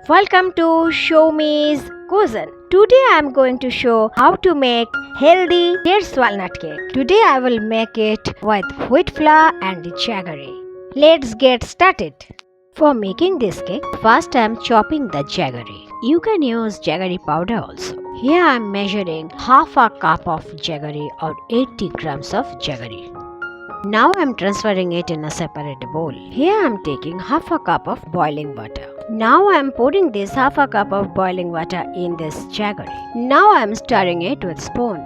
Welcome to Show Me's Cuisine. Today I am going to show how to make healthy dates walnut cake. Today I will make it with wheat flour and jaggery. Let's get started. For making this cake, first I am chopping the jaggery. You can use jaggery powder also. Here I am measuring half a cup of jaggery or 80 grams of jaggery. Now I am transferring it in a separate bowl. Here I am taking half a cup of boiling water. Now I am pouring this half a cup of boiling water in this jaggery. Now I am stirring it with spoon.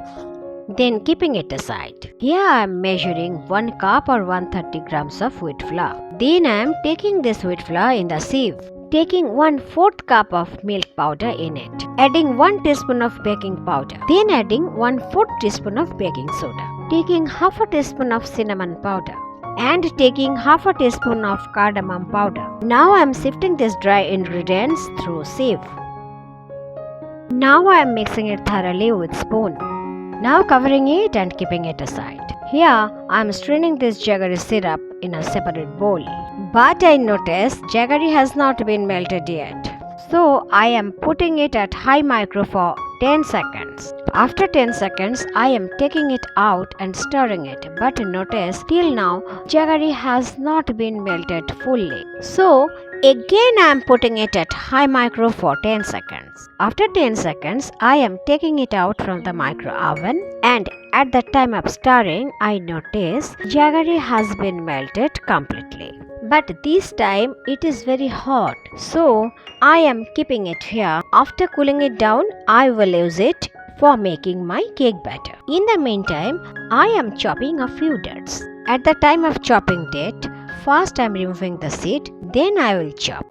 Then keeping it aside. Here I am measuring 1 cup or 130 grams of wheat flour. Then I am taking this wheat flour in the sieve. Taking 1/4 cup of milk powder in it. Adding 1 teaspoon of baking powder. Then adding 1/4 teaspoon of baking soda. Taking half a teaspoon of cinnamon powder. And taking half a teaspoon of cardamom powder. Now I am sifting these dry ingredients through sieve. Now I am mixing it thoroughly with spoon. Now covering it and keeping it aside. Here I am straining this jaggery syrup in a separate bowl. But I notice jaggery has not been melted yet. So I am putting it at high micro for 10 seconds. After 10 seconds, I am taking it out and stirring it. But notice till now jaggery has not been melted fully. So again I am putting it at high micro for 10 seconds. After 10 seconds, I am taking it out from the micro oven, and at the time of stirring, I notice jaggery has been melted completely. But this time it is very hot, so I am keeping it here. After cooling it down, I will use it for making my cake batter. In the meantime, I am chopping a few dates. At the time of chopping date, first I am removing the seed, then I will chop.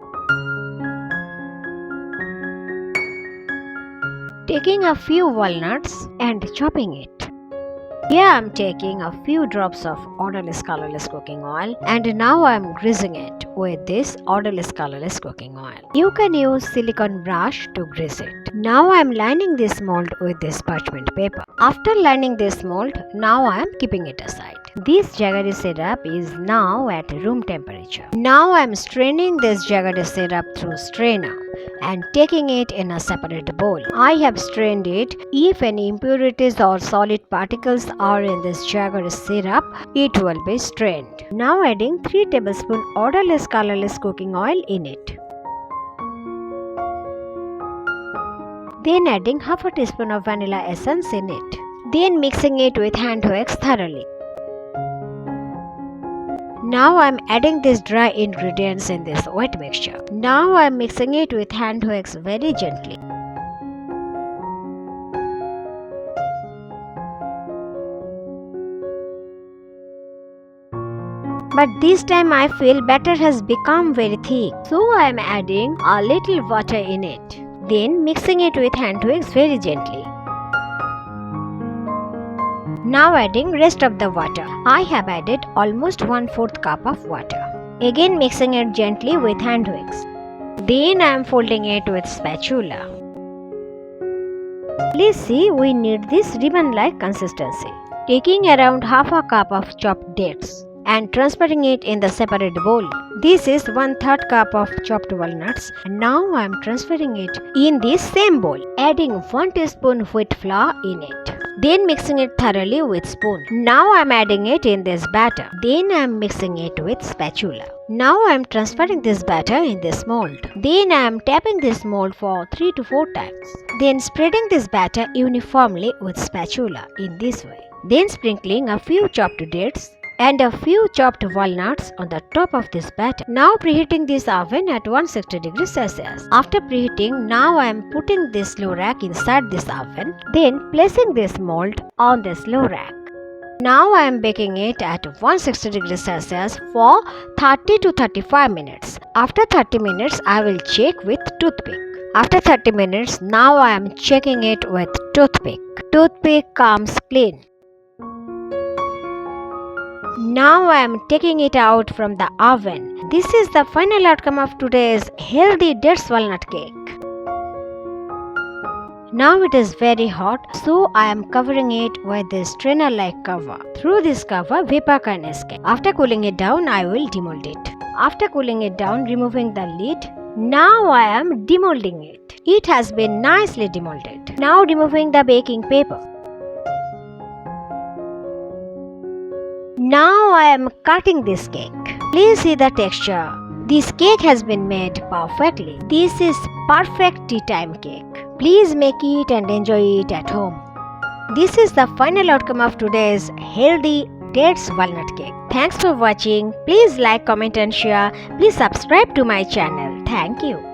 Taking a few walnuts and chopping it. Here I am taking a few drops of odorless colorless cooking oil, and now I am greasing it with this odorless colorless cooking oil. You can use silicone brush to grease it. Now I am lining this mold with this parchment paper. After lining this mold, now I am keeping it aside. This jaggery syrup is now at room temperature. Now I am straining this jaggery syrup through strainer and taking it in a separate bowl. I have strained it. If any impurities or solid particles are in this jaggery syrup, it will be strained. Now adding 3 tablespoons odorless colorless cooking oil in it. Then adding half a teaspoon of vanilla essence in it. Then mixing it with hand wax thoroughly. Now I am adding these dry ingredients in this wet mixture. Now I am mixing it with hand wax very gently. But this time I feel batter has become very thick, so I am adding a little water in it. Then mixing it with hand wax very gently. Now adding rest of the water. I have added almost 1/4 cup of water. Again mixing it gently with hand wax. Then I am folding it with spatula. Please see, we need this ribbon-like consistency. Taking around half a cup of chopped dates and transferring it in the separate bowl. This is 1/3 cup of chopped walnuts, and now I am transferring it in this same bowl, adding 1 teaspoon wheat flour in it. Then mixing it thoroughly with spoon. Now I am adding it in this batter. Then I am mixing it with spatula. Now I am transferring this batter in this mold. Then I am tapping this mold for 3 to 4 times. Then spreading this batter uniformly with spatula in this way. Then sprinkling a few chopped dates and a few chopped walnuts on the top of this batter. Now preheating this oven at 160 degrees Celsius. After preheating, now I am putting this slow rack inside this oven, then placing this mold on the slow rack. Now I am baking it at 160 degrees Celsius for 30 to 35 minutes. After 30 minutes, I will check with toothpick. After 30 minutes, now I am checking it with toothpick. Toothpick comes clean. Now I am taking it out from the oven. This is the final outcome of today's healthy dates walnut cake. Now it is very hot, so I am covering it with this strainer-like cover. Through this cover, vapor can escape. After cooling it down, I will demold it. After cooling it down, removing the lid, Now I am demolding it. It has been nicely demolded. Now removing the baking paper. Now I am cutting this cake. Please see the texture. This cake has been made perfectly. This is perfect tea time cake. Please make it and enjoy it at home. This is the final outcome of today's healthy dates walnut cake. Thanks for watching. Please like, comment and share. Please subscribe to my channel. Thank you.